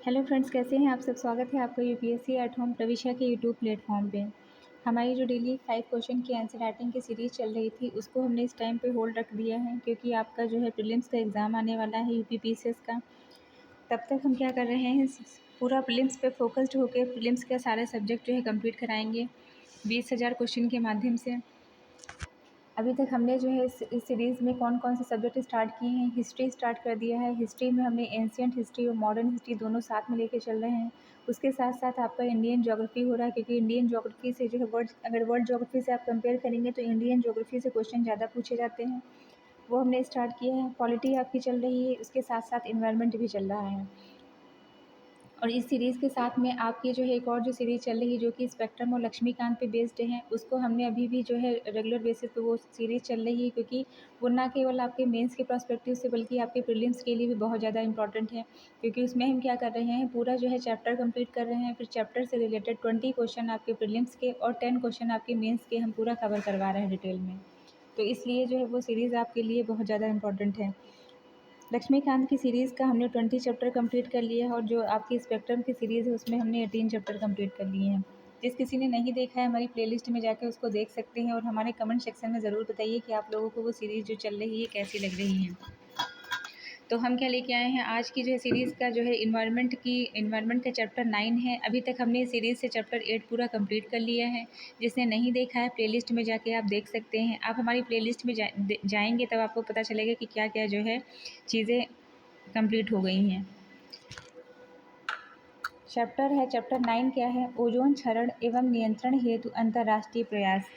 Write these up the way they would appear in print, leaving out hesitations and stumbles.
Hello friends, कैसे हैं आप सब। स्वागत है आपका यूपीएससी एट होम प्रविष्या के यूट्यूब प्लेटफॉर्म पे। हमारी जो डेली 5 क्वेश्चन की आंसर राइटिंग की सीरीज़ चल रही थी उसको हमने इस टाइम पे होल्ड रख दिया है, क्योंकि आपका जो है प्रीलिम्स का एग्ज़ाम आने वाला है यूपी पीसीएस का। तब तक हम क्या कर रहे हैं, पूरा प्रीलिम्स पे फोकस्ड होकर प्रीलिम्स का सारा सब्जेक्ट जो है कंप्लीट कराएंगे 20,000 क्वेश्चन के माध्यम से। अभी तक हमने जो है इस सीरीज़ में कौन कौन से सब्जेक्ट स्टार्ट किए हैं। हिस्ट्री स्टार्ट कर दिया है। हिस्ट्री में हमने एंशिएंट हिस्ट्री और मॉडर्न हिस्ट्री दोनों साथ में लेके चल रहे हैं। उसके साथ साथ आपका इंडियन ज्योग्राफी हो रहा है, क्योंकि इंडियन ज्योग्राफी से जो है अगर वर्ल्ड ज्योग्राफी से आप कंपेयर करेंगे तो इंडियन ज्योग्राफी से क्वेश्चन ज़्यादा पूछे जाते हैं, वो हमने स्टार्ट किया है। पॉलिटी आपकी चल रही है, उसके साथ साथ इन्वायरमेंट भी चल रहा है। और इस सीरीज़ के साथ में आपकी जो है एक और जो सीरीज़ चल रही है जो कि स्पेक्ट्रम और लक्ष्मीकांत पे बेस्ड है, उसको हमने अभी भी जो है रेगुलर बेसिस पे वो सीरीज़ चल रही है, क्योंकि वो ना केवल आपके मेंस के पर्सपेक्टिव से बल्कि आपके प्रीलिम्स के लिए भी बहुत ज़्यादा इंपॉर्टेंट है। क्योंकि उसमें हम क्या कर रहे हैं, पूरा जो है चैप्टर कंप्लीट कर रहे हैं, फिर चैप्टर से रिलेटेड 20 क्वेश्चन आपके प्रीलिम्स के और 10 क्वेश्चन आपके मेंस के हम पूरा कवर करवा रहे हैं डिटेल में। तो इसलिए जो है वो सीरीज़ आपके लिए बहुत ज़्यादा इंपॉर्टेंट है। लक्ष्मीकांत की सीरीज़ का हमने 20 चैप्टर कंप्लीट कर लिया है, और जो आपकी स्पेक्ट्रम की सीरीज़ है उसमें हमने 18 चैप्टर कंप्लीट कर लिए हैं। जिस किसी ने नहीं देखा है, हमारी प्लेलिस्ट में जाकर उसको देख सकते हैं, और हमारे कमेंट सेक्शन में ज़रूर बताइए कि आप लोगों को वो सीरीज़ जो चल रही है कैसी लग रही है। तो हम क्या लेके आए हैं आज की जो है सीरीज़ का जो है इन्वायरमेंट का चैप्टर 9 है। अभी तक हमने इस सीरीज़ से चैप्टर 8 पूरा कंप्लीट कर लिया है। जिसने नहीं देखा है, प्लेलिस्ट में जाके आप देख सकते हैं। आप हमारी प्लेलिस्ट में जाएंगे तब आपको पता चलेगा कि क्या क्या जो है चीज़ें कंप्लीट हो गई हैं। चैप्टर 9 क्या है, ओजोन क्षरण एवं नियंत्रण हेतु अंतर्राष्ट्रीय प्रयास।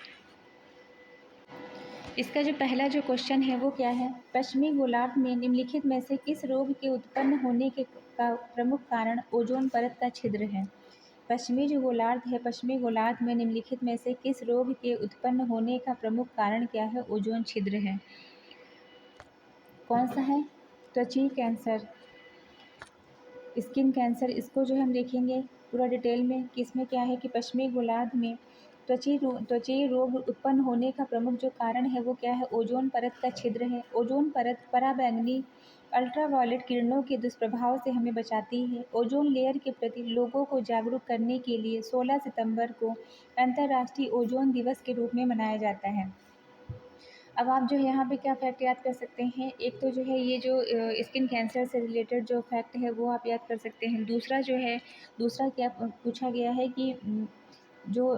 इसका जो पहला जो क्वेश्चन है वो क्या है, पश्चिमी गोलार्ध में निम्नलिखित में से किस रोग के उत्पन्न होने के का प्रमुख कारण ओजोन परत का छिद्र है। पश्चिमी जो गोलार्ध है, पश्चिमी गोलार्ध में निम्नलिखित में से किस रोग के उत्पन्न होने का प्रमुख कारण क्या है, ओजोन छिद्र है। कौन सा है, त्वचा कैंसर, स्किन कैंसर। इसको जो हम देखेंगे पूरा डिटेल में कि इसमें क्या है कि पश्चिमी गोलार्ध में त्वचीय रोग उत्पन्न होने का प्रमुख जो कारण है वो क्या है, ओजोन परत का छिद्र है। ओजोन परत पराबैंगनी अल्ट्रावायलेट किरणों के दुष्प्रभाव से हमें बचाती है। ओजोन लेयर के प्रति लोगों को जागरूक करने के लिए 16 सितंबर को अंतर्राष्ट्रीय ओजोन दिवस के रूप में मनाया जाता है। अब आप जो है यहाँ पे क्या फैक्ट याद कर सकते हैं, एक तो जो है ये जो स्किन कैंसर से रिलेटेड जो फैक्ट है वो आप याद कर सकते हैं। दूसरा क्या पूछा गया है कि जो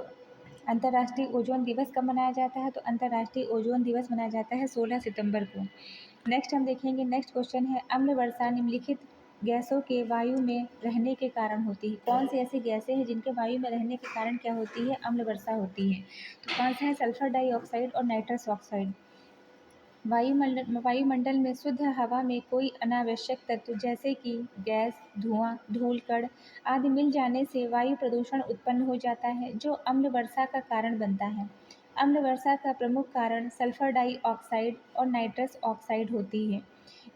अंतर्राष्ट्रीय ओजोन दिवस कब मनाया जाता है, तो अंतर्राष्ट्रीय ओजोन दिवस मनाया जाता है 16 सितंबर को। नेक्स्ट हम देखेंगे, नेक्स्ट क्वेश्चन है, अम्ल वर्षा निम्नलिखित गैसों के वायु में रहने के कारण होती है। कौन सी ऐसी गैसें हैं जिनके वायु में रहने के कारण क्या होती है, अम्ल वर्षा होती है। तो कौन सा है, सल्फर डाइऑक्साइड और नाइट्रस ऑक्साइड। वायुमंडल में शुद्ध हवा में कोई अनावश्यक तत्व जैसे कि गैस, धुआं, धूल कण आदि मिल जाने से वायु प्रदूषण उत्पन्न हो जाता है, जो अम्ल वर्षा का कारण बनता है। अम्ल वर्षा का प्रमुख कारण सल्फर डाइऑक्साइड और नाइट्रस ऑक्साइड होती है।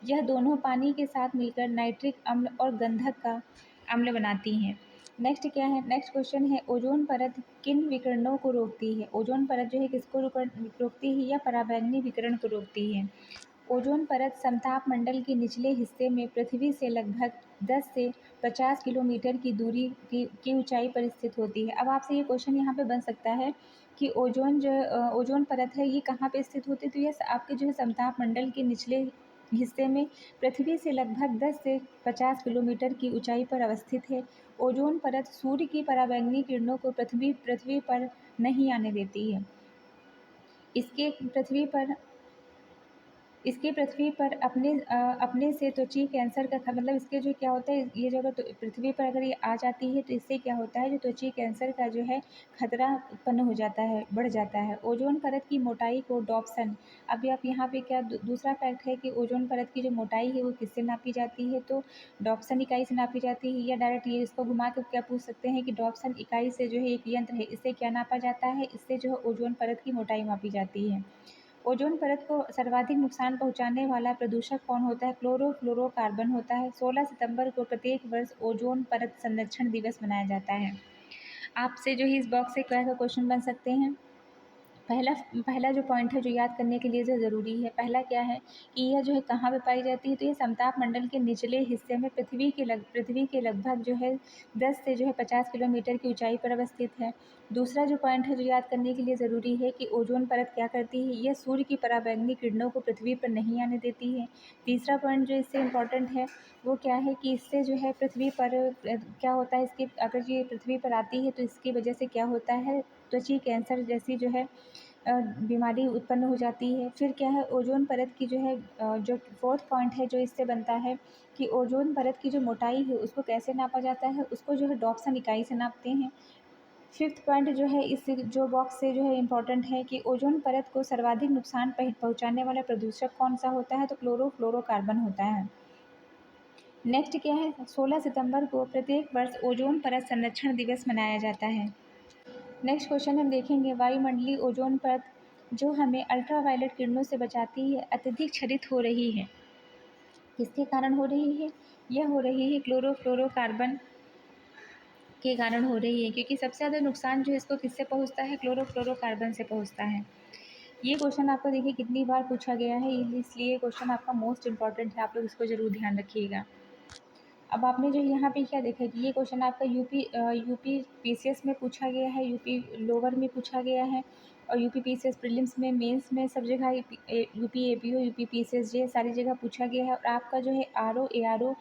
यह दोनों पानी के साथ मिलकर नाइट्रिक अम्ल और गंधक का अम्ल बनाती हैं। नेक्स्ट क्या है, नेक्स्ट क्वेश्चन है, ओजोन परत किन विकिरणों को रोकती है। ओजोन परत जो है किसको रोकती है, या पराबैंगनी विकिरण को रोकती है। ओजोन परत समताप मंडल के निचले हिस्से में पृथ्वी से लगभग 10 से 50 किलोमीटर की दूरी की ऊंचाई पर स्थित होती है। अब आपसे ये क्वेश्चन यहाँ पे बन सकता है कि ओजोन परत है ये कहाँ पे स्थित होती है, तो ये आपके जो है समताप मंडल के निचले हिस्से में पृथ्वी से लगभग 10 से 50 किलोमीटर की ऊंचाई पर अवस्थित है। ओजोन परत सूर्य की पराबैंगनी किरणों को पृथ्वी पर नहीं आने देती है। इसके पृथ्वी पर इसके पृथ्वी पर अपने से त्वचा कैंसर का मतलब इसके जो क्या होता है, ये जो अगर पृथ्वी पर अगर ये आ जाती है तो इससे क्या होता है, जो त्वचा कैंसर का जो है खतरा उत्पन्न हो जाता है, बढ़ जाता है। ओजोन परत की मोटाई को डॉप्सन, अभी आप यहाँ पे क्या दूसरा फैक्ट है कि ओजोन परत की जो मोटाई है वो किससे नापी जाती है, तो डॉप्सन इकाई से नापी जाती है। या डायरेक्ट ये इसको घुमा के क्या पूछ सकते हैं कि डॉप्सन इकाई से जो है एक यंत्र है, इससे क्या नापा जाता है, इससे जो है ओजोन परत की मोटाई मापी जाती है। ओजोन परत को सर्वाधिक नुकसान पहुंचाने वाला प्रदूषक कौन होता है, क्लोरोफ्लोरोकार्बन होता है। 16 सितंबर को प्रत्येक वर्ष ओजोन परत संरक्षण दिवस मनाया जाता है। आपसे जो है इस बॉक्स से क्या क्वेश्चन बन सकते हैं, पहला पहला जो पॉइंट है जो याद करने के लिए जो ज़रूरी है, पहला क्या है कि यह जो है कहाँ पे पाई जाती है, तो ये समताप मंडल के निचले हिस्से में पृथ्वी के लगभग जो है 10 से जो है 50 किलोमीटर की ऊंचाई पर अवस्थित है। दूसरा जो पॉइंट है जो याद करने के लिए ज़रूरी है कि ओजोन परत क्या करती है, यह सूर्य की पराबैंगनी किरणों को पृथ्वी पर नहीं आने देती है। तीसरा पॉइंट जो इससे इम्पोर्टेंट है वो क्या है कि इससे जो है पृथ्वी पर क्या होता है, इसके अगर ये पृथ्वी पर आती है तो इसकी वजह से क्या होता है, त्वचा कैंसर जैसी जो है बीमारी उत्पन्न हो जाती है। फिर क्या है, ओजोन परत की जो है जो फोर्थ पॉइंट है जो इससे बनता है कि ओजोन परत की जो मोटाई है उसको कैसे नापा जाता है, उसको जो है डॉप्सन इकाई से नापते हैं। फिफ्थ पॉइंट जो है इस जो बॉक्स से जो है इम्पोर्टेंट है कि ओजोन परत को सर्वाधिक नुकसान पहुंचाने वाला प्रदूषक कौन सा होता है, तो क्लोरोफ्लोरोकार्बन होता है। नेक्स्ट क्या है, 16 सितंबर को प्रत्येक वर्ष ओजोन परत संरक्षण दिवस मनाया जाता है। नेक्स्ट क्वेश्चन हम देखेंगे, वायुमंडलीय ओजोन परत जो हमें अल्ट्रावायलेट किरणों से बचाती है अत्यधिक क्षरित हो रही है। किसके कारण हो रही है, यह हो रही है क्लोरोफ्लोरोकार्बन के कारण हो रही है, क्योंकि सबसे ज़्यादा नुकसान जो इसको किससे पहुंचता है, क्लोरोफ्लोरोकार्बन से पहुंचता है। ये क्वेश्चन आपको देखिए कितनी बार पूछा गया है, इसलिए क्वेश्चन आपका मोस्ट इंपॉर्टेंट है, आप लोग इसको जरूर ध्यान रखिएगा। अब आपने जो यहाँ पे क्या देखा कि ये क्वेश्चन आपका यूपी पीसीएस में पूछा गया है, यूपी लोअर में पूछा गया है, और यूपी पीसीएस प्रीलिम्स में, मेंस में, सब जगह यूपी एपीओ, यूपी पीसीएस ये सारी जगह पूछा गया है। और आपका जो है आरओ एआरओ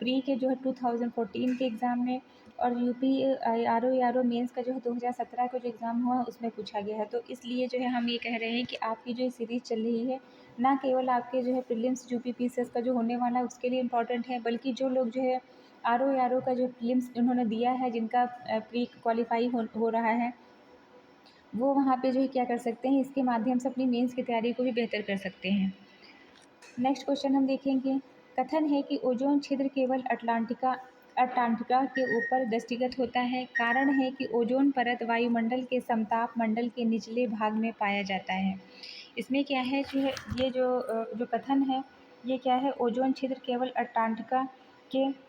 प्री के जो है 2014 के एग्ज़ाम में, और यूपी आरओ एआरओ मेंस का जो है 2017 का जो एग्ज़ाम हुआ उसमें पूछा गया है। तो इसलिए जो है हम ये कह रहे हैं कि आपकी जो सीरीज़ चल रही है ना केवल आपके जो है प्रीलिम्स यूपी पीसीएस का जो होने वाला है उसके लिए इम्पोर्टेंट है, बल्कि जो लोग जो है आरओ का जो प्रीलिम्स उन्होंने दिया है, जिनका प्री क्वालिफाई हो रहा है, वो वहाँ पे जो है क्या कर सकते हैं, इसके माध्यम से अपनी मेंस की तैयारी को भी बेहतर कर सकते हैं। नेक्स्ट क्वेश्चन हम देखेंगे, कथन है कि ओजोन छिद्र केवल अटलांटिका के ऊपर दृष्टिगत होता है। कारण है कि ओजोन परत वायुमंडल के समताप मंडल के निचले भाग में पाया जाता है। इसमें क्या है जो है ये जो कथन है ये क्या है, ओजोन छिद्र केवल अटलांटिका के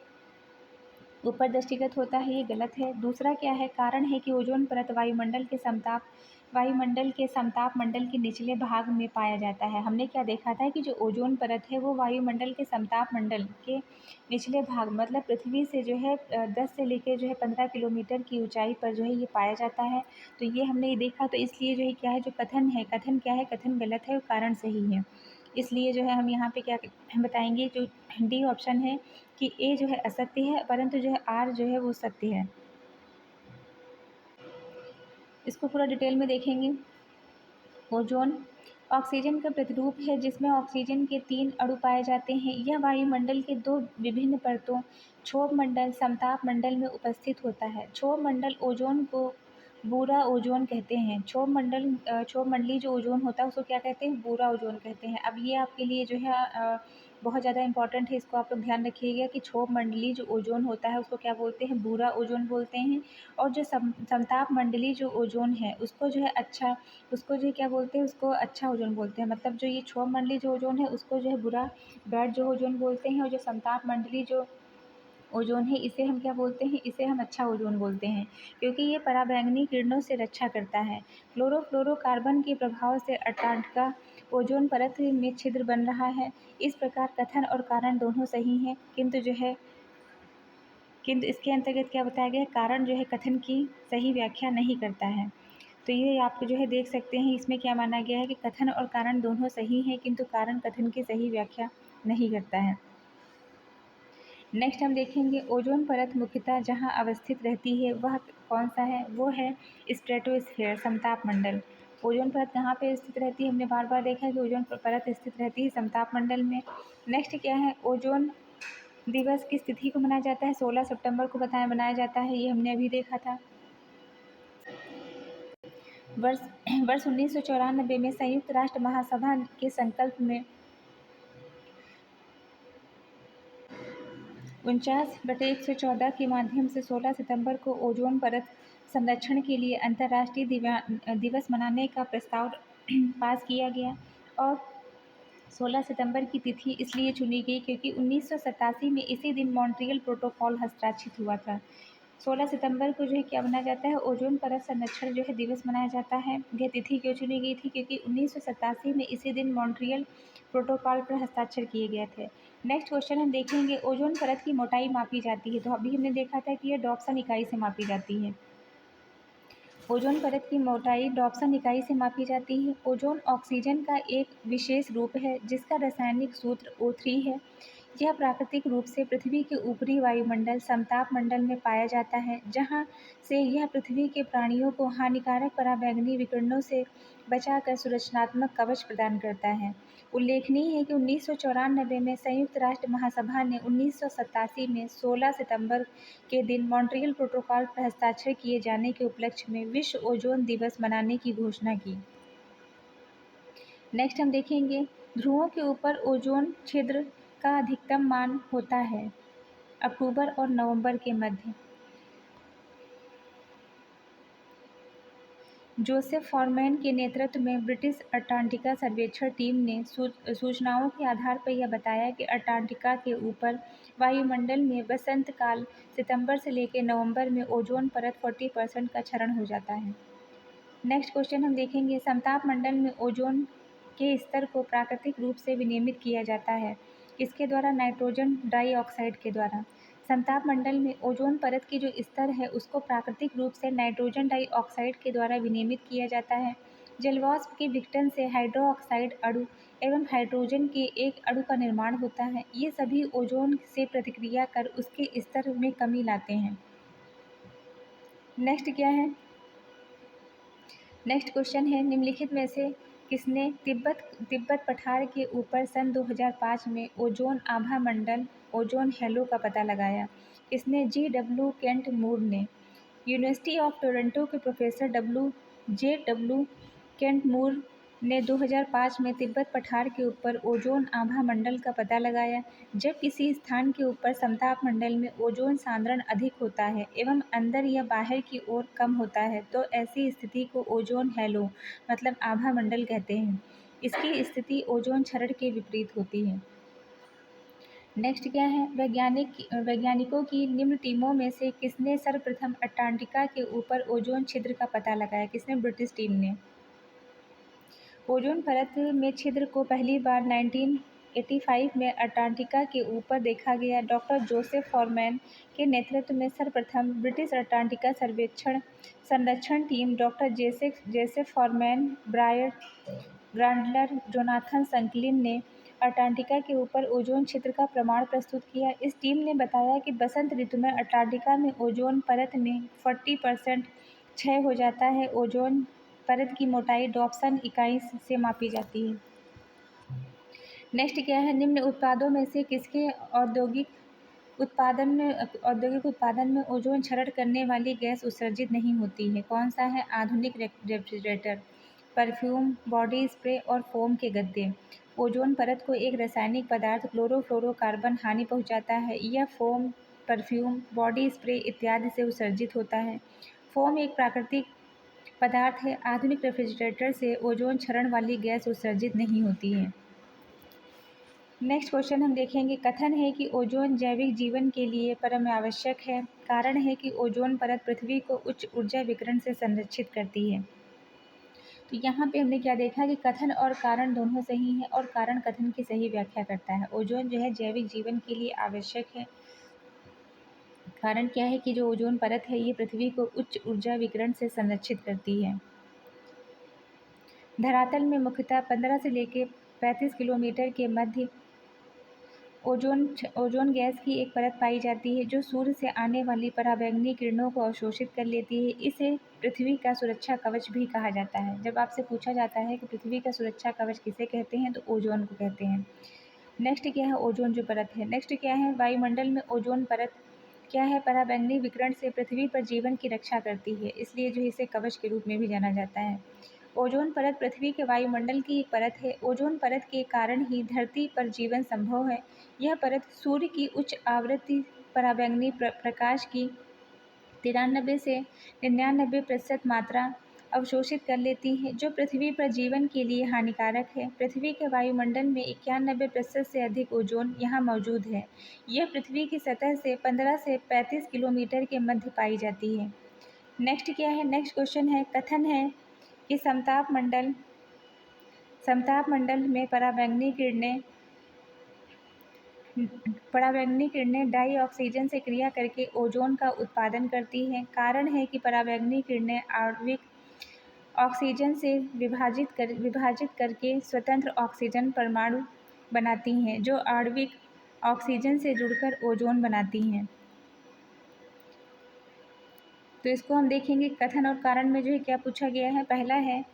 ऊपर दृष्टिगत होता है, ये गलत है। दूसरा क्या है, कारण है कि ओजोन परत वायुमंडल के समताप मंडल के निचले भाग में पाया जाता है। हमने क्या देखा था कि जो ओजोन परत है वो वायुमंडल के समताप मंडल के निचले भाग मतलब पृथ्वी से जो है 10 से लेकर जो है 15 किलोमीटर की ऊंचाई पर जो है ये पाया जाता है। तो ये हमने ये देखा, तो इसलिए जो है क्या है, जो कथन है, कथन क्या है, कथन गलत है और कारण सही है। इसलिए जो है हम यहाँ पे क्या हम बताएंगे, जो डी ऑप्शन है कि ए जो है असत्य है, परंतु जो है आर जो है वो सत्य है। इसको पूरा डिटेल में देखेंगे। ओजोन ऑक्सीजन का प्रतिरूप है जिसमें ऑक्सीजन के 3 अणु पाए जाते हैं। यह वायुमंडल के 2 विभिन्न परतों क्षोभ मंडल समताप मंडल में उपस्थित होता है। क्षोभ मंडल ओजोन को बूरा ओजोन कहते हैं। क्षोभ मंडलीय जो ओजोन होता है उसको क्या कहते हैं, बूरा ओजोन कहते हैं। अब ये आपके लिए जो है बहुत ज़्यादा इंपॉर्टेंट है, इसको आप लोग ध्यान रखिएगा कि क्षोभ मंडलीय जो ओजोन होता है उसको क्या बोलते हैं, बूरा ओजोन बोलते हैं। और जो समताप मंडलीय जो ओजोन है उसको जो है उसको जो क्या बोलते हैं, उसको अच्छा ओजोन बोलते हैं। मतलब जो ये क्षोभ मंडलीय जो ओजोन है उसको जो है बुरा बैड जो ओजोन बोलते हैं, और जो समताप मंडलीय जो ओजोन है इसे हम क्या बोलते हैं, इसे हम अच्छा ओजोन बोलते हैं, क्योंकि ये पराबैंगनी किरणों से रक्षा करता है। क्लोरोफ्लोरोकार्बन के प्रभाव से अंटार्कटिका ओजोन परत में छिद्र बन रहा है। इस प्रकार कथन और कारण दोनों सही हैं, किंतु इसके अंतर्गत क्या बताया गया है, कारण जो है कथन की सही व्याख्या नहीं करता है। तो ये आप जो है देख सकते हैं, इसमें क्या माना गया है कि कथन और कारण दोनों सही हैं, किंतु कारण कथन की सही व्याख्या नहीं करता है। नेक्स्ट हम देखेंगे, ओजोन परत मुख्यतः जहां अवस्थित रहती है वह कौन सा है, वो है स्ट्रेटोस्फीयर समताप मंडल। ओजोन परत कहाँ पे स्थित रहती है, हमने बार बार देखा है कि ओजोन परत स्थित रहती है समताप मंडल में। नेक्स्ट क्या है, ओजोन दिवस किस तिथि को मनाया जाता है, 16 सितंबर को मनाया जाता है, ये हमने अभी देखा था। वर्ष वर्ष 1994 में संयुक्त राष्ट्र महासभा के संकल्प में 49/114 के माध्यम से 16 सितंबर को ओजोन परत संरक्षण के लिए अंतर्राष्ट्रीय दिवस मनाने का प्रस्ताव पास किया गया। और 16 सितंबर की तिथि इसलिए चुनी गई क्योंकि 1987 में इसी दिन मॉन्ट्रियल प्रोटोकॉल हस्ताक्षरित हुआ था। 16 सितंबर को जो है क्या मनाया जाता है, ओजोन परत संरक्षण जो है दिवस मनाया जाता है। यह तिथि क्यों चुनी गई थी, क्योंकि 1987 में इसी दिन मॉन्ट्रियल प्रोटोकॉल पर हस्ताक्षर किए गए थे। नेक्स्ट क्वेश्चन हम देखेंगे, ओजोन परत की मोटाई मापी जाती है, तो अभी हमने देखा था कि यह डॉप्सन इकाई से मापी जाती है। ओजोन परत की मोटाई डॉप्सन इकाई से मापी जाती है। ओजोन ऑक्सीजन का एक विशेष रूप है जिसका रासायनिक सूत्र O3 है। यह प्राकृतिक रूप से पृथ्वी के ऊपरी वायुमंडल समताप मंडल में पाया जाता है, जहाँ से यह पृथ्वी के प्राणियों को हानिकारक पराबैंगनी विकिरणों से बचाकर सुरक्षात्मक कवच प्रदान करता है। उल्लेखनीय है कि 1994 में संयुक्त राष्ट्र महासभा ने 1987 में 16 सितंबर के दिन मॉन्ट्रियल प्रोटोकॉल पर हस्ताक्षर किए जाने के उपलक्ष्य में विश्व ओजोन दिवस मनाने की घोषणा की। नेक्स्ट हम देखेंगे, ध्रुवों के ऊपर ओजोन छिद्र का अधिकतम मान होता है अक्टूबर और नवंबर के मध्य। जोसेफ फॉरमैन के नेतृत्व में ब्रिटिश अंटार्कटिका सर्वेक्षण टीम ने सूचनाओं के आधार पर यह बताया कि अंटार्कटिका के ऊपर वायुमंडल में वसंत काल सितंबर से लेकर नवंबर में ओजोन परत 40% का क्षरण हो जाता है। नेक्स्ट क्वेश्चन हम देखेंगे, समताप मंडल में ओजोन के स्तर को प्राकृतिक रूप से विनियमित किया जाता है, किसके द्वारा? नाइट्रोजन डाइऑक्साइड के द्वारा। समताप मंडल में ओजोन परत की जो स्तर है उसको प्राकृतिक रूप से नाइट्रोजन डाइऑक्साइड के द्वारा विनियमित किया जाता है। जलवाष्प के विघटन से हाइड्रोक्साइड अणु एवं हाइड्रोजन के एक अणु का निर्माण होता है। ये सभी ओजोन से प्रतिक्रिया कर उसके स्तर में कमी लाते हैं। नेक्स्ट क्या है, नेक्स्ट क्वेश्चन है, निम्नलिखित में से किसने तिब्बत पठार के ऊपर सन 2005 में ओजोन आभा मंडल ओजोन हैलो का पता लगाया? किसने? G.W. केंट मूर ने। यूनिवर्सिटी ऑफ टोरंटो के प्रोफेसर J.W. केंट मूर ने 2005 में तिब्बत पठार के ऊपर ओजोन आभा मंडल का पता लगाया। जब किसी स्थान के ऊपर समताप मंडल में ओजोन सांद्रण अधिक होता है एवं अंदर या बाहर की ओर कम होता है तो ऐसी स्थिति को ओजोन हैलो मतलब आभा मंडल कहते हैं। इसकी स्थिति ओजोन क्षरण के विपरीत होती है। नेक्स्ट क्या है, वैज्ञानिकों की निम्न टीमों में से किसने सर्वप्रथम अंटार्कटिका के ऊपर ओजोन छिद्र का पता लगाया? किसने? ब्रिटिश टीम ने। ओजोन परत में छिद्र को पहली बार 1985 में अंटार्कटिका के ऊपर देखा गया। डॉक्टर जोसेफ फॉरमैन के नेतृत्व में सर्वप्रथम ब्रिटिश अंटार्कटिका संरक्षण team doctor Joseph Farman, Brian Gardiner, Jonathan Shanklin ने अंटार्कटिका के ऊपर ओजोन छिद्र का प्रमाण प्रस्तुत किया। इस टीम ने बताया कि बसंत ऋतु में अंटार्कटिका में ओजोन परत में 40% क्षय हो जाता है। ओजोन परत की मोटाई डॉप्सन इकाई से मापी जाती है। नेक्स्ट क्या है, निम्न उत्पादों में से किसके औद्योगिक उत्पादन में ओजोन क्षरण करने वाली गैस उत्सर्जित नहीं होती है? कौन सा है? आधुनिक रेफ्रिजरेटर, परफ्यूम, बॉडी स्प्रे और फोम के गद्दे। ओजोन परत को एक रासायनिक पदार्थ क्लोरोफ्लोरोकार्बन हानि पहुंचाता है। यह फोम, परफ्यूम, बॉडी स्प्रे इत्यादि से उत्सर्जित होता है। फोम एक प्राकृतिक पदार्थ है। आधुनिक रेफ्रिजरेटर से ओजोन क्षरण वाली गैस उत्सर्जित नहीं होती है। नेक्स्ट क्वेश्चन हम देखेंगे, कथन है कि ओजोन जैविक जीवन के लिए परम आवश्यक है। कारण है कि ओजोन परत पृथ्वी को उच्च ऊर्जा विकिरण से संरक्षित करती है। तो यहाँ पे हमने क्या देखा कि कथन और कारण दोनों सही है और कारण कथन की सही व्याख्या करता है। ओजोन जो है जैविक जीवन के लिए आवश्यक है। कारण क्या है कि जो ओजोन परत है ये पृथ्वी को उच्च ऊर्जा विकिरण से संरक्षित करती है। धरातल में मुख्यतः 15 से लेकर 35 किलोमीटर के मध्य ओजोन गैस की एक परत पाई जाती है जो सूर्य से आने वाली पराबैंगनी किरणों को अवशोषित कर लेती है। इसे पृथ्वी का सुरक्षा कवच भी कहा जाता है। जब आपसे पूछा जाता है कि पृथ्वी का सुरक्षा कवच किसे कहते हैं तो ओजोन को कहते हैं। नेक्स्ट क्या है, ओजोन जो परत है। नेक्स्ट क्या है, वायुमंडल में ओजोन परत क्या है? पराबैंगनी विकिरण से पृथ्वी पर जीवन की रक्षा करती है, इसलिए जो इसे कवच के रूप में भी जाना जाता है। ओजोन परत पृथ्वी के वायुमंडल की एक परत है। ओजोन परत के कारण ही धरती पर जीवन संभव है। यह परत सूर्य की उच्च आवृत्ति पराबैंगनी प्रकाश की 93 से 99% मात्रा अवशोषित कर लेती हैं, जो पृथ्वी पर जीवन के लिए हानिकारक है। पृथ्वी के वायुमंडल में 91% से अधिक ओजोन यहाँ मौजूद है। यह पृथ्वी की सतह से 15 से 35 किलोमीटर के मध्य पाई जाती है। नेक्स्ट क्या है, नेक्स्ट क्वेश्चन है, कथन है कि समताप मंडल में पराबैंगनी किरणें डाई ऑक्सीजन से क्रिया करके ओजोन का उत्पादन करती हैं। कारण है कि पराबैंगनी किरणें आणविक ऑक्सीजन से विभाजित करके स्वतंत्र ऑक्सीजन परमाणु बनाती हैं, जो आणविक ऑक्सीजन से जुड़कर ओजोन बनाती हैं। तो इसको हम देखेंगे कथन और कारण में जो है क्या पूछा गया है। पहला है,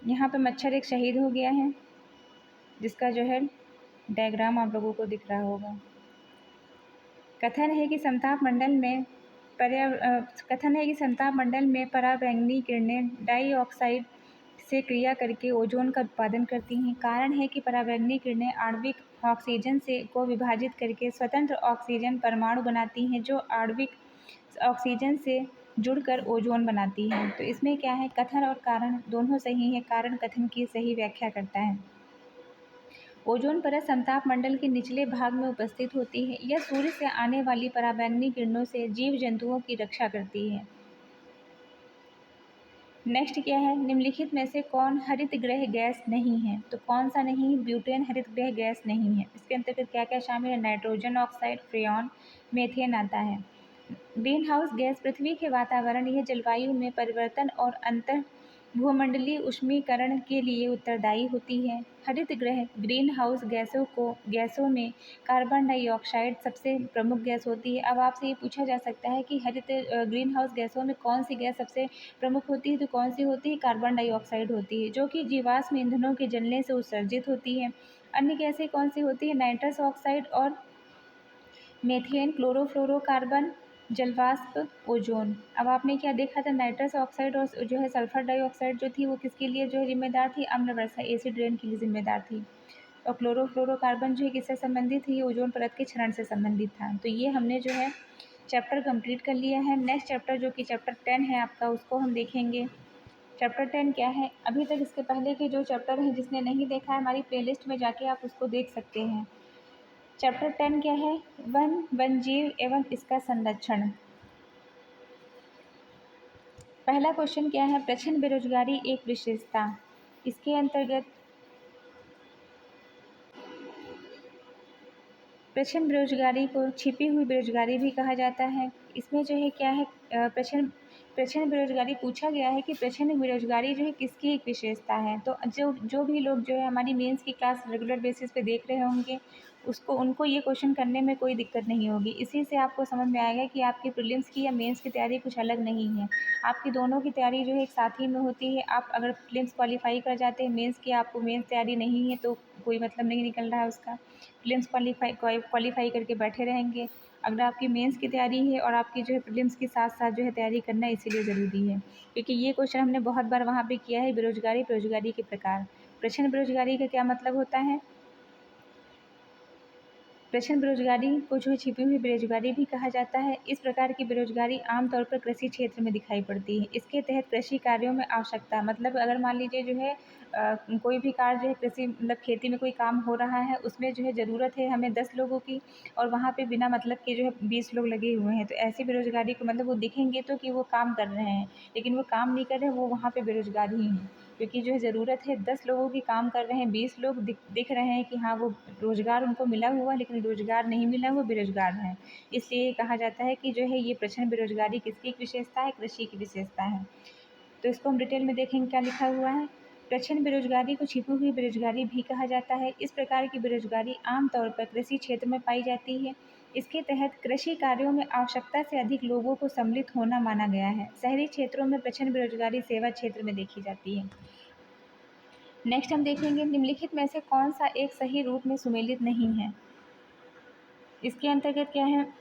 यहाँ पे मच्छर एक शहीद हो गया है, जिसका जो है डायग्राम आप लोगों को दिख रहा होगा। कथन है कि समताप मंडल में पराबैंगनी किरणें डाइऑक्साइड से क्रिया करके ओजोन का उत्पादन करती हैं। कारण है कि पराबैंगनी किरणें आणविक ऑक्सीजन को विभाजित करके स्वतंत्र ऑक्सीजन परमाणु बनाती हैं, जो आणविक ऑक्सीजन से जुड़कर ओजोन बनाती हैं। तो इसमें क्या है, कथन और कारण दोनों सही है। कारण कथन की सही व्याख्या करता है। ओजोन परत समताप मंडल के निचले भाग में उपस्थित होती है। यह सूर्य से आने वाली पराबैंगनी किरणों से जीव जंतुओं की रक्षा करती है। नेक्स्ट क्या है, निम्नलिखित में से कौन हरित गृह गैस नहीं है। तो कौन सा नहीं, ब्यूटेन हरित गृह गैस नहीं है। इसके अंतर्गत क्या क्या शामिल है, नाइट्रोजन ऑक्साइड, फ्रेयॉन, मीथेन आता है। ग्रीन हाउस गैस पृथ्वी के वातावरण या जलवायु में परिवर्तन और अंतर भूमंडलीय ऊष्मीकरण के लिए उत्तरदायी होती है। हरित गृह ग्रीन हाउस गैसों में कार्बन डाइऑक्साइड सबसे प्रमुख गैस होती है। अब आपसे ये पूछा जा सकता है कि ग्रीन हाउस गैसों में कौन सी गैस सबसे प्रमुख होती है। तो कौन सी होती है, कार्बन डाइऑक्साइड होती है, जो कि जीवाश्म ईंधनों के जलने से उत्सर्जित होती है। अन्य गैसें कौन सी होती है, नाइट्रस ऑक्साइड और मीथेन, क्लोरोफ्लोरोकार्बन, जलवाष्प, ओजोन। अब आपने क्या देखा था, नाइट्रस ऑक्साइड और जो है सल्फर डाइऑक्साइड जो थी वो किसके लिए जो है जिम्मेदार थी, अम्ल वर्षा एसिड रेन के लिए जिम्मेदार थी। और क्लोरोफ्लोरोकार्बन जो है किससे संबंधित थी, ओजोन परत के क्षरण से संबंधित था। तो ये हमने जो है चैप्टर कंप्लीट कर लिया है। नेक्स्ट चैप्टर जो कि चैप्टर 10 है आपका, उसको हम देखेंगे। चैप्टर 10 क्या है, अभी तक इसके पहले के जो चैप्टर हैं जिसने नहीं देखा है, हमारी प्लेलिस्ट में जाके आप उसको देख सकते हैं। चैप्टर 10 क्या है, वन्यजीव एवं इसका संरक्षण। पहला क्वेश्चन क्या है, प्रच्छन्न बेरोजगारी एक विशेषता। इसके अंतर्गत प्रच्छन्न बेरोजगारी को छिपी हुई बेरोजगारी भी कहा जाता है। इसमें जो है क्या है, प्रच्छन्न बेरोजगारी पूछा गया है कि प्रच्छन्न बेरोजगारी जो है किसकी एक विशेषता है। तो जो भी लोग जो है हमारी मेंस की क्लास रेगुलर बेसिस पे देख रहे होंगे, उनको ये क्वेश्चन करने में कोई दिक्कत नहीं होगी। इसी से आपको समझ में आएगा कि आपकी प्रीलिम्स की या मेंस की तैयारी कुछ अलग नहीं है। आपकी दोनों की तैयारी जो है एक साथ ही में होती है। आप अगर प्रीलिम्स क्वालिफाई कर जाते हैं, मेंस की आपको मेंस तैयारी नहीं है तो कोई मतलब नहीं निकल रहा है उसका। प्रीलिम्स क्वालिफाई करके बैठे रहेंगे। अगर आपकी मेंस की तैयारी है और आपकी जो है प्रीलिम्स के साथ साथ जो है तैयारी करना इसीलिए ज़रूरी है, क्योंकि ये क्वेश्चन हमने बहुत बार वहाँ पे किया है। बेरोजगारी के प्रकार। प्रच्छन्न बेरोजगारी का क्या मतलब होता है, प्रच्छन्न बेरोजगारी को जो है छिपी हुई बेरोजगारी भी कहा जाता है। इस प्रकार की बेरोजगारी आमतौर पर कृषि क्षेत्र में दिखाई पड़ती है। इसके तहत कृषि कार्यों में आवश्यकता, मतलब अगर मान लीजिए जो है कोई भी कार्य जो है कृषि मतलब खेती में कोई काम हो रहा है, उसमें जो है ज़रूरत है हमें 10 लोगों की, और वहाँ पे बिना मतलब के जो है 20 लोग लगे हुए हैं। तो ऐसी बेरोजगारी को मतलब वो दिखेंगे तो कि वो काम कर रहे हैं, लेकिन वो काम नहीं कर रहे, वो वहाँ पे बेरोजगार ही हैं। क्योंकि जो है ज़रूरत है 10 लोगों की, काम कर रहे हैं 20 लोग, दिख रहे हैं कि हाँ वो रोज़गार उनको मिला हुआ, लेकिन रोज़गार नहीं मिला, वो बेरोज़गार हैं। इसलिए कहा जाता है कि जो है ये प्रच्छन्न बेरोजगारी किसकी एक विशेषता है, कृषि की विशेषता है। तो इसको हम डिटेल में देखेंगे क्या लिखा हुआ है। प्रच्छन्न बेरोजगारी को छिपी हुई बेरोजगारी भी कहा जाता है। इस प्रकार की बेरोजगारी आमतौर पर कृषि क्षेत्र में पाई जाती है। इसके तहत कृषि कार्यों में आवश्यकता से अधिक लोगों को सम्मिलित होना माना गया है। शहरी क्षेत्रों में प्रच्छन्न बेरोजगारी सेवा क्षेत्र में देखी जाती है। नेक्स्ट हम देखेंगे निम्नलिखित में से कौन सा एक सही रूप में सुमेलित नहीं है। इसके अंतर्गत क्या है,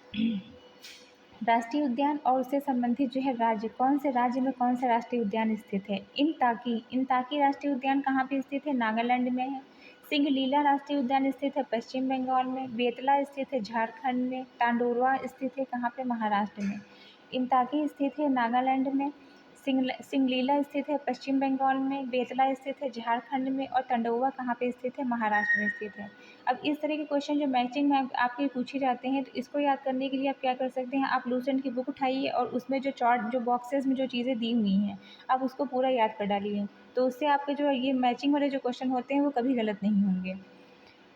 राष्ट्रीय उद्यान और उससे संबंधित जो है राज्य, कौन से राज्य में कौन सा राष्ट्रीय उद्यान स्थित है। इनताकी राष्ट्रीय उद्यान कहाँ पे स्थित है, नागालैंड में है। सिंगलीला राष्ट्रीय उद्यान स्थित है पश्चिम बंगाल में। बेतला स्थित है झारखंड में। टांडोरवा स्थित है कहाँ पे, महाराष्ट्र में। इनताकी स्थित है नागालैंड में। सिंगलीला स्थित है पश्चिम बंगाल में, बेतला स्थित है झारखंड में, और तंडोवा कहाँ पे स्थित है, महाराष्ट्र में स्थित है। अब इस तरह के क्वेश्चन जो मैचिंग में आपके पूछे जाते हैं, तो इसको याद करने के लिए आप क्या कर सकते हैं, आप लूसेंट की बुक उठाइए और उसमें जो चार्ट, जो बॉक्सेस में जो चीज़ें दी हुई हैं, आप उसको पूरा याद कर डालिए। तो उससे आपके जो ये मैचिंग वाले जो क्वेश्चन होते हैं वो कभी गलत नहीं होंगे।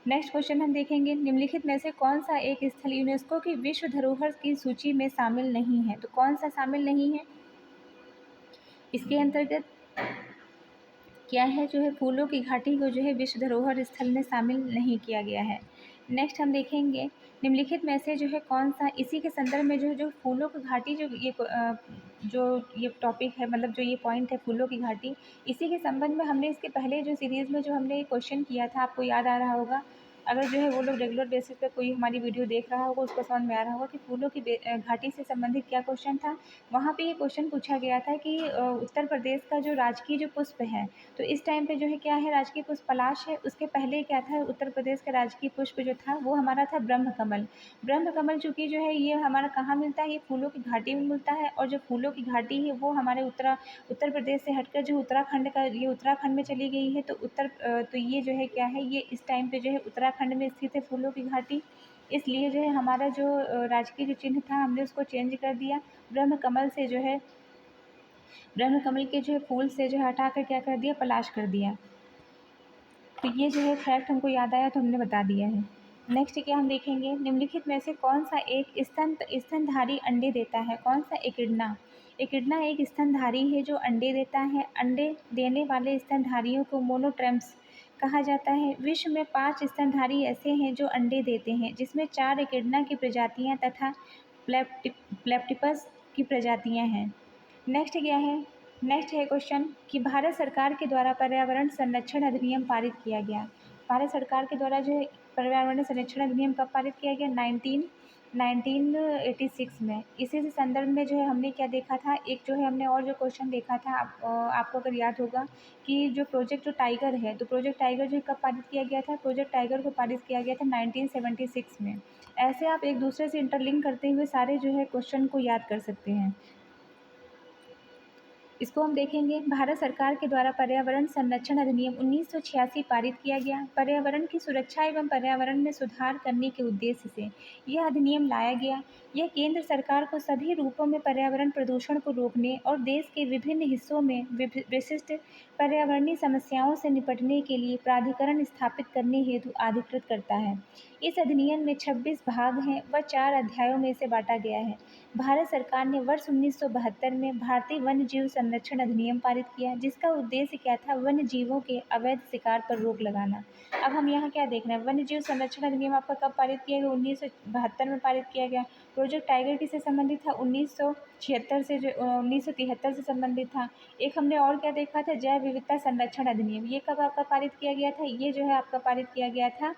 नेक्स्ट क्वेश्चन हम देखेंगे, निम्नलिखित में से कौन सा एक स्थल यूनेस्को की विश्व धरोहर की सूची में शामिल नहीं है। तो कौन सा शामिल नहीं है, इसके अंतर्गत क्या है, जो है फूलों की घाटी को जो है विश्व धरोहर स्थल में शामिल नहीं किया गया है। नेक्स्ट हम देखेंगे, निम्नलिखित में से जो है कौन सा इसी के संदर्भ में जो फूलों की घाटी जो ये टॉपिक है, मतलब जो ये पॉइंट है फूलों की घाटी, इसी के संबंध में हमने इसके पहले जो सीरीज़ में जो हमने क्वेश्चन किया था, आपको याद आ रहा होगा। अगर जो है वो लोग रेगुलर बेसिस पे कोई हमारी वीडियो देख रहा होगा, उसको समझ में आ रहा होगा कि फूलों की घाटी से संबंधित क्या क्वेश्चन था। वहाँ पे ये क्वेश्चन पूछा गया था कि उत्तर प्रदेश का जो राजकीय जो पुष्प है, तो इस टाइम पे जो है क्या है, राजकीय पुष्प पलाश है। उसके पहले क्या था, उत्तर प्रदेश का राजकीय पुष्प जो था वो हमारा था ब्रह्म कमल। ब्रह्म कमल चूँकि जो है ये हमारा कहाँ मिलता है, ये फूलों की घाटी में मिलता है, और जो फूलों की घाटी है वो हमारे उत्तर प्रदेश से हटकर जो उत्तराखंड का, ये उत्तराखंड में चली गई है। तो तो ये जो है क्या है, ये इस टाइम पे जो है उत्तराखंड में स्थित है फूलों की घाटी। इसलिए जो है हमारा जो राजकीय जो चिन्ह था, हमने उसको चेंज कर दिया, ब्रह्म कमल से जो है, ब्रह्म कमल के जो है फूल से जो है हटा कर क्या कर दिया, पलाश कर दिया। तो ये जो है फैक्ट हमको याद आया तो हमने बता दिया है। नेक्स्ट क्या हम देखेंगे, निम्नलिखित में से कौन सा एक स्तनधारी अंडे देता है, कौन सा, एकिडना। एकिडना एक स्तनधारी है जो अंडे देता है। अंडे देने वाले स्तनधारियों को मोनोट्रेम्स कहा जाता है। विश्व में 5 स्तनधारी ऐसे हैं जो अंडे देते हैं, जिसमें 4 एकिडना की प्रजातियां तथा प्लेप्टिपस की प्रजातियां हैं। नेक्स्ट क्या है, नेक्स्ट है क्वेश्चन कि भारत सरकार के द्वारा पर्यावरण संरक्षण अधिनियम पारित किया गया। भारत सरकार के द्वारा जो है पर्यावरण संरक्षण अधिनियम कब पारित किया गया, 1986 में। इसी से संदर्भ में जो है हमने क्या देखा था, एक जो है हमने और जो क्वेश्चन देखा था, आपको अगर याद होगा कि जो प्रोजेक्ट जो टाइगर है, तो प्रोजेक्ट टाइगर जो है कब पारित किया गया था, प्रोजेक्ट टाइगर को पारित किया गया था 1976 में। ऐसे आप एक दूसरे से इंटरलिंक करते हुए सारे जो है क्वेश्चन को याद कर सकते हैं। इसको हम देखेंगे, भारत सरकार के द्वारा पर्यावरण संरक्षण अधिनियम 1986 पारित किया गया। पर्यावरण की सुरक्षा एवं पर्यावरण में सुधार करने के उद्देश्य से यह अधिनियम लाया गया। यह केंद्र सरकार को सभी रूपों में पर्यावरण प्रदूषण को रोकने और देश के विभिन्न हिस्सों में विशिष्ट पर्यावरणीय समस्याओं से निपटने के लिए प्राधिकरण स्थापित करने हेतु अधिकृत करता है। इस अधिनियम में 26 भाग हैं व 4 अध्यायों में इसे बांटा गया है। भारत सरकार ने वर्ष 1972 में भारतीय वन्य जीव संरक्षण अधिनियम पारित किया, जिसका उद्देश्य क्या था, वन्य जीवों के अवैध शिकार पर रोक लगाना। अब हम यहाँ क्या देख रहे हैं, वन्य जीव संरक्षण अधिनियम आपका कब पारित किया गया, 1972 में पारित किया गया। प्रोजेक्ट टाइगर किससे संबंधित था, 1973 से संबंधित था। एक हमने और क्या देखा था, जैव विविधता संरक्षण अधिनियम, ये कब आपका पारित किया गया था, ये जो है आपका पारित किया गया था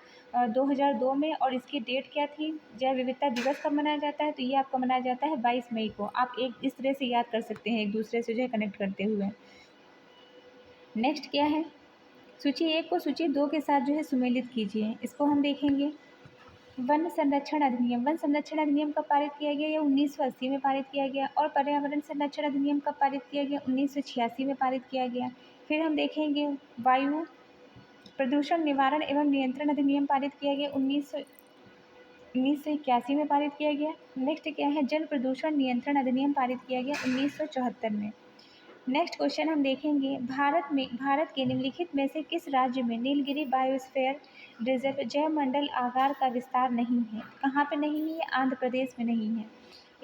2002 में। और इसकी डेट क्या थी, जैव विविधता दिवस कब मनाया जाता है, तो ये आपका मनाया जाता है 22 मई को। आप एक इस तरह से याद कर सकते हैं, एक दूसरे से जो है कनेक्ट करते हुए। नेक्स्ट क्या है, सूची 1 को सूची 2 के साथ जो है सुमेलित कीजिए। इसको हम देखेंगे, वन संरक्षण अधिनियम। वन संरक्षण अधिनियम कब पारित किया गया, ये 1980 में पारित किया गया। और पर्यावरण संरक्षण अधिनियम कब पारित किया गया, 1986 में पारित किया गया। फिर हम देखेंगे, वायु प्रदूषण निवारण एवं नियंत्रण अधिनियम पारित किया गया 1981 में पारित किया गया। नेक्स्ट क्या है, जल प्रदूषण नियंत्रण अधिनियम पारित किया गया 1974 में। नेक्स्ट क्वेश्चन हम देखेंगे, भारत के निम्नलिखित में से किस राज्य में नीलगिरी बायोस्फीयर रिजर्व जैव मंडल आगार का विस्तार नहीं है। कहाँ पे नहीं है, आंध्र प्रदेश में नहीं है।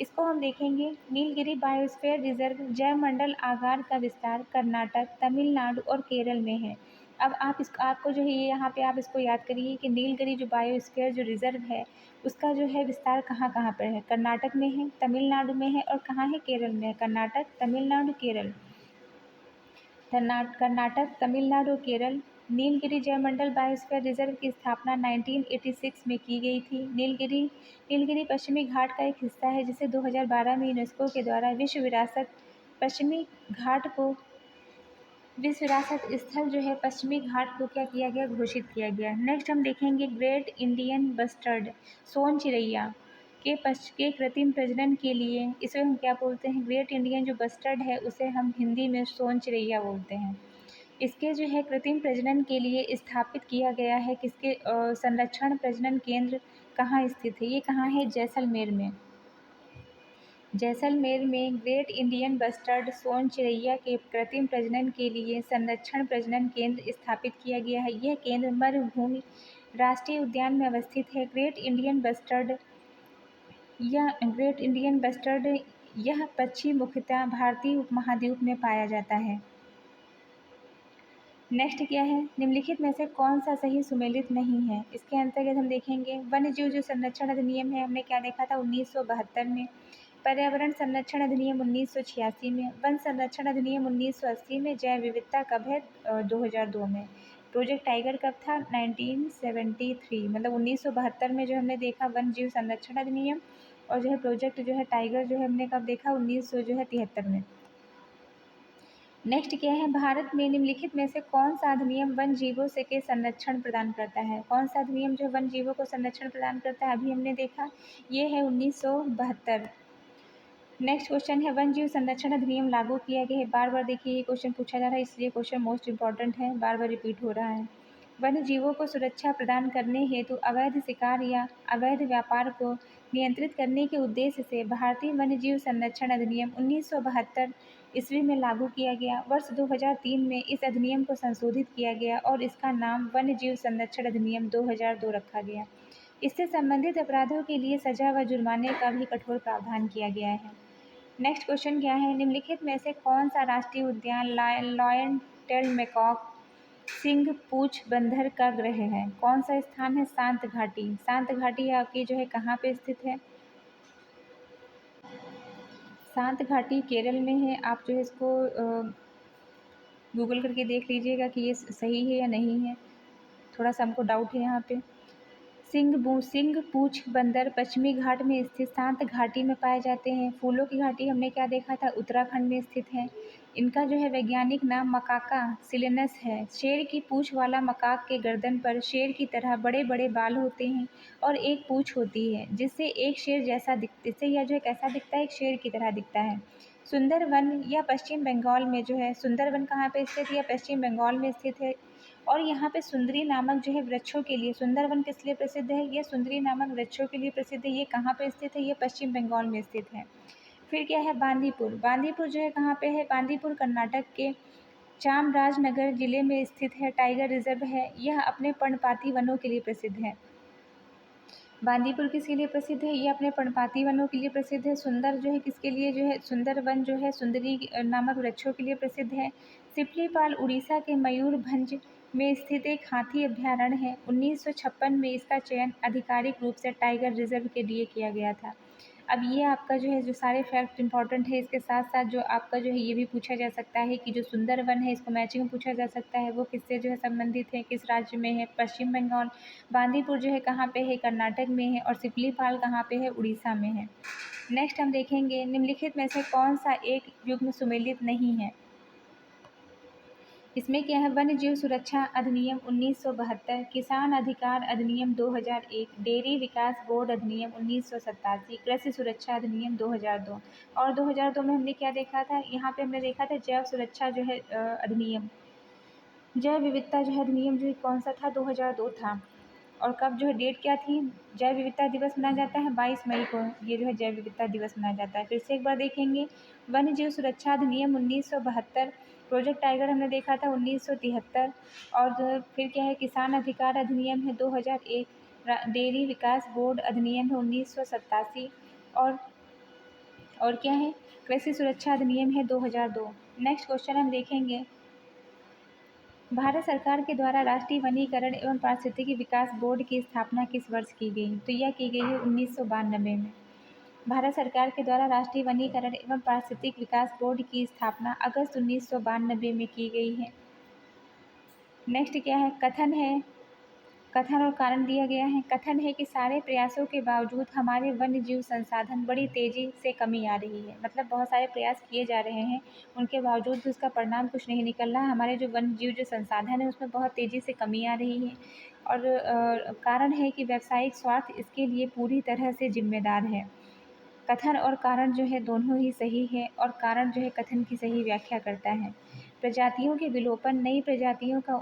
इसको हम देखेंगे, नीलगिरी बायोस्फीयर रिजर्व जैव मंडल आगार का विस्तार कर्नाटक, तमिलनाडु और केरल में है। अब आपको जो है ये यहाँ पे आप इसको याद करिए कि नीलगिरी जो बायोस्फीयर जो रिजर्व है, उसका जो है विस्तार कहाँ कहाँ पर है, कर्नाटक में है, तमिलनाडु में है, और कहाँ है, केरल में है। कर्नाटक, तमिलनाडु, केरल। कर्नाटक, तमिलनाडु, केरल। नीलगिरी जैवमंडल बायोस्फीयर रिजर्व की स्थापना 1986 में की गई थी। नीलगिरी पश्चिमी घाट का एक हिस्सा है, जिसे 2012 में यूनेस्को के द्वारा पश्चिमी घाट को विश्व विरासत स्थल जो है पश्चिमी घाट को क्या किया गया, घोषित किया गया। नेक्स्ट हम देखेंगे, ग्रेट इंडियन बस्टर्ड, सोन चिड़ैया। के कृत्रिम प्रजनन के लिए इसे हम क्या बोलते हैं, ग्रेट इंडियन जो बस्टर्ड है उसे हम हिंदी में सोन चिरैया बोलते हैं। इसके जो है कृत्रिम प्रजनन के लिए स्थापित किया गया है किसके संरक्षण प्रजनन केंद्र कहाँ स्थित है, ये कहाँ है, जैसलमेर में। जैसलमेर में ग्रेट इंडियन बस्टर्ड सोन चिरैया के कृत्रिम प्रजनन के लिए संरक्षण प्रजनन केंद्र स्थापित किया गया है। यह केंद्र मरुभूमि राष्ट्रीय उद्यान में अवस्थित है। ग्रेट इंडियन बस्टर्ड यह पक्षी मुख्यतः भारतीय उपमहाद्वीप में पाया जाता है। नेक्स्ट क्या है, निम्नलिखित में से कौन सा सही सुमेलित नहीं है। इसके अंतर्गत हम देखेंगे वन्य जीव जो संरक्षण अधिनियम है, हमने क्या देखा था 1972 में, पर्यावरण संरक्षण अधिनियम 1986 में, वन संरक्षण अधिनियम 1980 में, जैव विविधता कब है 2002 में। प्रोजेक्ट टाइगर कब था 1973, मतलब 1972 में जो हमने देखा वन जीव संरक्षण अधिनियम, और जो है प्रोजेक्ट जो है टाइगर जो है हमने कब देखा 1973 में। नेक्स्ट क्या है, भारत में निम्नलिखित में से कौन सा अधिनियम वन जीवों से के संरक्षण प्रदान करता है। कौन सा अधिनियम जो वन जीवों को संरक्षण प्रदान करता है, अभी हमने देखा ये है 1972। नेक्स्ट क्वेश्चन है, वन जीव संरक्षण अधिनियम लागू किया गया है। बार बार देखिए ये क्वेश्चन पूछा जा रहा है, इसलिए क्वेश्चन मोस्ट इंपॉर्टेंट है, बार बार रिपीट हो रहा है। वन्य जीवों को सुरक्षा प्रदान करने हेतु अवैध शिकार या अवैध व्यापार को नियंत्रित करने के उद्देश्य से भारतीय वन्य जीव संरक्षण अधिनियम 1972 ईस्वी में लागू किया गया। वर्ष 2003 में इस अधिनियम को संशोधित किया गया और इसका नाम वन्य जीव संरक्षण अधिनियम 2002 रखा गया। इससे संबंधित अपराधों के लिए सजा व जुर्माने का भी कठोर प्रावधान किया गया है। नेक्स्ट क्वेश्चन क्या है, निम्नलिखित में से कौन सा राष्ट्रीय उद्यान लॉयन टेल मैकॉक सिंह पूछ बंदर का ग्रह है। कौन सा स्थान है, शांत घाटी। शांत घाटी आपकी जो है कहाँ पे स्थित है, शांत घाटी केरल में है। आप जो है इसको गूगल करके देख लीजिएगा कि ये सही है या नहीं है, थोड़ा सा हमको डाउट है यहाँ पे। सिंह पूछ बंदर पश्चिमी घाट में स्थित शांत घाटी में पाए जाते हैं। फूलों की घाटी हमने क्या देखा था, उत्तराखंड में स्थित है। इनका जो है वैज्ञानिक नाम मकाका सिलेनस है। शेर की पूछ वाला मकाक के गर्दन पर शेर की तरह बड़े बड़े बाल होते हैं और एक पूछ होती है जिससे एक शेर जैसा जिससे यह जो है कैसा दिखता है, एक शेर की तरह दिखता है। सुंदरवन या पश्चिम बंगाल में जो है, सुंदरवन कहाँ पे स्थित है, या पश्चिम बंगाल में स्थित है। और यहाँ पे सुंदरी नामक जो है वृक्षों के लिए, सुंदरवन किस लिए प्रसिद्ध है, ये सुंदरी नामक वृक्षों के लिए प्रसिद्ध है। ये कहाँ पे स्थित है, ये पश्चिम बंगाल में स्थित है। फिर क्या है, बांदीपुर। बांदीपुर जो है कहाँ पे है, बांदीपुर कर्नाटक के चामराजनगर जिले में स्थित है, टाइगर रिजर्व है। यह अपने पर्णपाती वनों के लिए प्रसिद्ध है। बांदीपुर किसके लिए प्रसिद्ध है, ये अपने पर्णपाती वनों के लिए प्रसिद्ध है। सुंदर जो है किसके लिए जो है, सुंदर वन जो है सुंदरी नामक वृक्षों के लिए प्रसिद्ध है। सिपलीपाल उड़ीसा के मयूरभंज में स्थित एक हाथी अभ्यारण्य है। 1956 में इसका चयन आधिकारिक रूप से टाइगर रिजर्व के लिए किया गया था। अब ये आपका जो है जो सारे फैक्ट इंपॉर्टेंट है, इसके साथ साथ जो आपका जो है ये भी पूछा जा सकता है कि जो सुंदरवन है, इसको मैचिंग पूछा जा सकता है, वो किससे जो है संबंधित है, किस राज्य में है, पश्चिम बंगाल। बांदीपुर जो है कहाँ पे है, कर्नाटक में है। और सिपलीपाल कहाँ पे है, उड़ीसा में है। नेक्स्ट हम देखेंगे निम्नलिखित में से कौन सा एक युग्म सुमेलित नहीं है। इसमें क्या है, वन्य जीव सुरक्षा अधिनियम 1972, किसान अधिकार अधिनियम 2001, डेयरी विकास बोर्ड अधिनियम 1987, कृषि सुरक्षा अधिनियम 2002। और 2002 में हमने क्या देखा था, यहाँ पे हमने देखा था जैव सुरक्षा जो है अधिनियम, जैव विविधता जो है अधिनियम जो कौन सा था, 2002 था। और कब जो है डेट क्या थी, जैव विविधता दिवस मनाया जाता है 22 मई को, ये जो है जैव विविधता दिवस मनाया जाता है। फिर से एक बार देखेंगे, वन्य जीव सुरक्षा अधिनियम 1972, प्रोजेक्ट टाइगर हमने देखा था 1973। और जो है फिर क्या है, किसान अधिकार अधिनियम है 2001, डेयरी विकास बोर्ड अधिनियम है 1987। और क्या है, कृषि सुरक्षा अधिनियम है 2002। नेक्स्ट क्वेश्चन हम देखेंगे, भारत सरकार के द्वारा राष्ट्रीय वनीकरण एवं पारिस्थितिकी विकास बोर्ड की स्थापना किस वर्ष की गई, तो यह की गई है 1992 में। भारत सरकार के द्वारा राष्ट्रीय वनीकरण एवं पारिस्थितिक विकास बोर्ड की स्थापना अगस्त 1992 में की गई है। नेक्स्ट क्या है, कथन है कथन और कारण दिया गया है। कथन है कि सारे प्रयासों के बावजूद हमारे वन्य जीव संसाधन बड़ी तेज़ी से कमी आ रही है। मतलब बहुत सारे प्रयास किए जा रहे हैं, उनके बावजूद भी उसका परिणाम कुछ नहीं निकल रहा। हमारे जो वन्य जीव जो संसाधन है उसमें बहुत तेज़ी से कमी आ रही है। और कारण है कि व्यावसायिक स्वार्थ इसके लिए पूरी तरह से जिम्मेदार है। कथन और कारण जो है दोनों ही सही है, और कारण जो है कथन की सही व्याख्या करता है। प्रजातियों के विलोपन, नई प्रजातियों का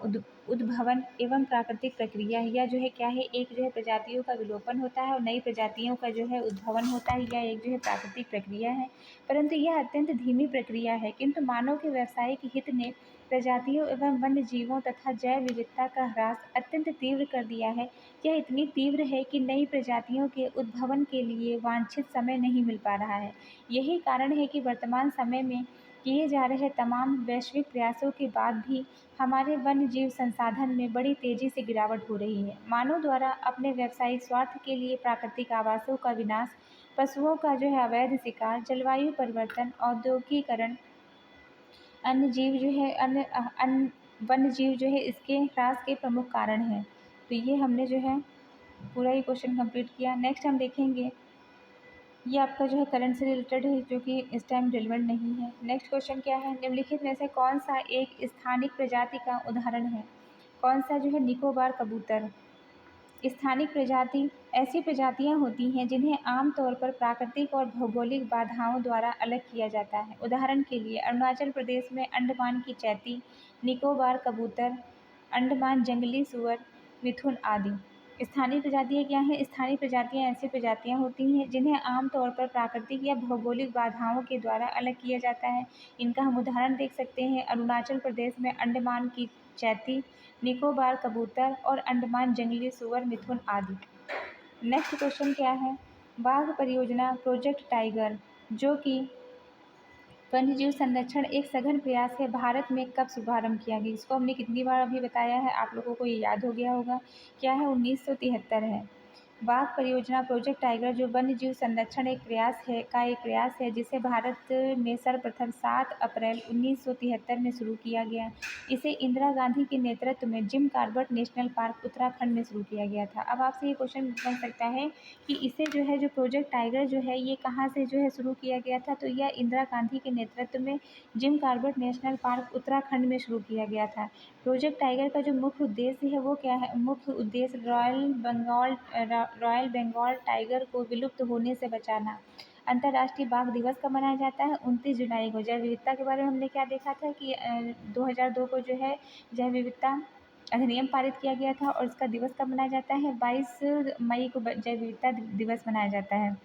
उद्भवन एवं प्राकृतिक प्रक्रिया, या जो है क्या है, एक जो है प्रजातियों का विलोपन होता है और नई प्रजातियों का जो है उद्भवन होता है, या एक जो है प्राकृतिक प्रक्रिया है। परंतु यह अत्यंत धीमी प्रक्रिया है, किंतु मानव के व्यावसायिक हित ने प्रजातियों एवं वन्य जीवों तथा जैव विविधता का ह्रास अत्यंत तीव्र कर दिया है। यह इतनी तीव्र है कि नई प्रजातियों के उद्भवन के लिए वांछित समय नहीं मिल पा रहा है। यही कारण है कि वर्तमान समय में किए जा रहे तमाम वैश्विक प्रयासों के बाद भी हमारे वन्य जीव संसाधन में बड़ी तेजी से गिरावट हो रही है। मानव द्वारा अपने व्यावसायिक स्वार्थ के लिए प्राकृतिक आवासों का विनाश, पशुओं का जो है अवैध शिकार, जलवायु परिवर्तन, औद्योगिकरण, अन्य जीव जो है अन्य वन्य जीव जो है इसके ह्रास के प्रमुख कारण हैं। तो ये हमने जो है पूरा ही क्वेश्चन कंप्लीट किया। नेक्स्ट हम देखेंगे, ये आपका जो है करंट से रिलेटेड है, जो कि इस टाइम रिलेवेंट नहीं है। नेक्स्ट क्वेश्चन क्या है, निम्नलिखित में से कौन सा एक स्थानिक प्रजाति का उदाहरण है? कौन सा जो है, निकोबार कबूतर। स्थानिक प्रजाति ऐसी प्रजातियां होती हैं जिन्हें आमतौर पर प्राकृतिक और भौगोलिक बाधाओं द्वारा अलग किया जाता है। उदाहरण के लिए अरुणाचल प्रदेश में अंडमान की चैती, निकोबार कबूतर, अंडमान जंगली सुअर, मिथुन आदि। स्थानीय प्रजातियां क्या हैं? स्थानीय प्रजातियां ऐसी प्रजातियां होती हैं जिन्हें आमतौर पर प्राकृतिक या भौगोलिक बाधाओं के द्वारा अलग किया जाता है। इनका हम उदाहरण देख सकते हैं, अरुणाचल प्रदेश में अंडमान की चैती, निकोबार कबूतर और अंडमान जंगली सुअर, मिथुन आदि। नेक्स्ट क्वेश्चन क्या है, बाघ परियोजना प्रोजेक्ट टाइगर, जो कि वन्यजीव संरक्षण एक सघन प्रयास है, भारत में कब शुभारंभ किया गया? इसको हमने कितनी बार अभी बताया है, आप लोगों को ये याद हो गया होगा। क्या है? 1973 है। बाघ परियोजना प्रोजेक्ट टाइगर जो वन्य जीव संरक्षण एक प्रयास है जिसे भारत में सर्वप्रथम 7 अप्रैल 1973 में शुरू किया गया। इसे इंदिरा गांधी के नेतृत्व में Jim Corbett national park Uttarakhand में शुरू किया गया था। अब आपसे ये क्वेश्चन बन सकता है कि इसे जो है, जो प्रोजेक्ट टाइगर जो है, ये कहाँ से जो है शुरू किया गया था? तो यह इंदिरा गांधी के नेतृत्व में Jim Corbett national park Uttarakhand में शुरू किया गया था। प्रोजेक्ट टाइगर का जो मुख्य उद्देश्य है वो क्या है? मुख्य उद्देश्य रॉयल बंगाल टाइगर को विलुप्त होने से बचाना। अंतर्राष्ट्रीय बाघ दिवस कब मनाया जाता है? 29 जुलाई को। जैव विविधता के बारे में हमने क्या देखा था कि 2002 को जो है जैव विविधता अधिनियम पारित किया गया था, और इसका दिवस कब मनाया जाता है? 22 मई को जैव विविधता दिवस मनाया जाता है।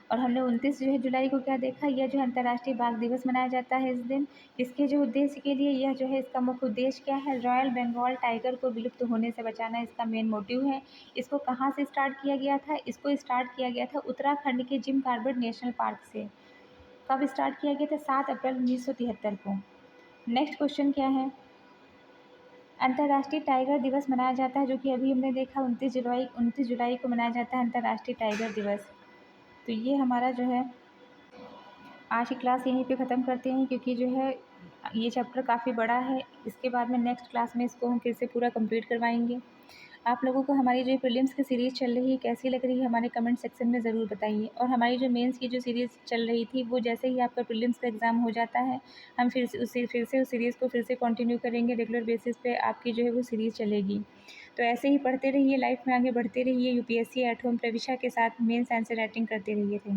और हमने 29 जो है जुलाई को क्या देखा, यह जो है अंतर्राष्ट्रीय बाघ दिवस मनाया जाता है इस दिन। इसके जो उद्देश्य के लिए, यह जो है इसका मुख्य उद्देश्य क्या है? रॉयल बंगाल टाइगर को विलुप्त होने से बचाना इसका मेन मोटिव है। इसको कहाँ से स्टार्ट किया गया था? इसको स्टार्ट किया गया था उत्तराखंड के जिम कॉर्बेट नेशनल पार्क से। कब स्टार्ट किया गया था? 7 अप्रैल 1973 को। नेक्स्ट क्वेश्चन क्या है, अंतर्राष्ट्रीय टाइगर दिवस मनाया जाता है, जो कि अभी हमने देखा 29 जुलाई को मनाया जाता है अंतर्राष्ट्रीय टाइगर दिवस। तो ये हमारा जो है आज की क्लास यहीं पे ख़त्म करते हैं, क्योंकि जो है ये चैप्टर काफ़ी बड़ा है। इसके बाद में नेक्स्ट क्लास में इसको हम फिर से पूरा कंप्लीट करवाएंगे। आप लोगों को हमारी जो प्रीलिम्स की सीरीज़ चल रही है कैसी लग रही है, हमारे कमेंट सेक्शन में ज़रूर बताइए। और हमारी जो मेंस की जो सीरीज़ चल रही थी, वो जैसे ही आपका प्रीलिम्स का एग्ज़ाम हो जाता है, हम फिर से उस सीरीज़ को फिर से कंटिन्यू करेंगे। रेगुलर बेसिस पे आपकी जो है वो सीरीज़ चलेगी। तो ऐसे ही पढ़ते रहिए, लाइफ में आगे बढ़ते रहिए। यूपीएससी एट होम प्रविशा के साथ मेंस आंसर राइटिंग करते रहिए। Thank you.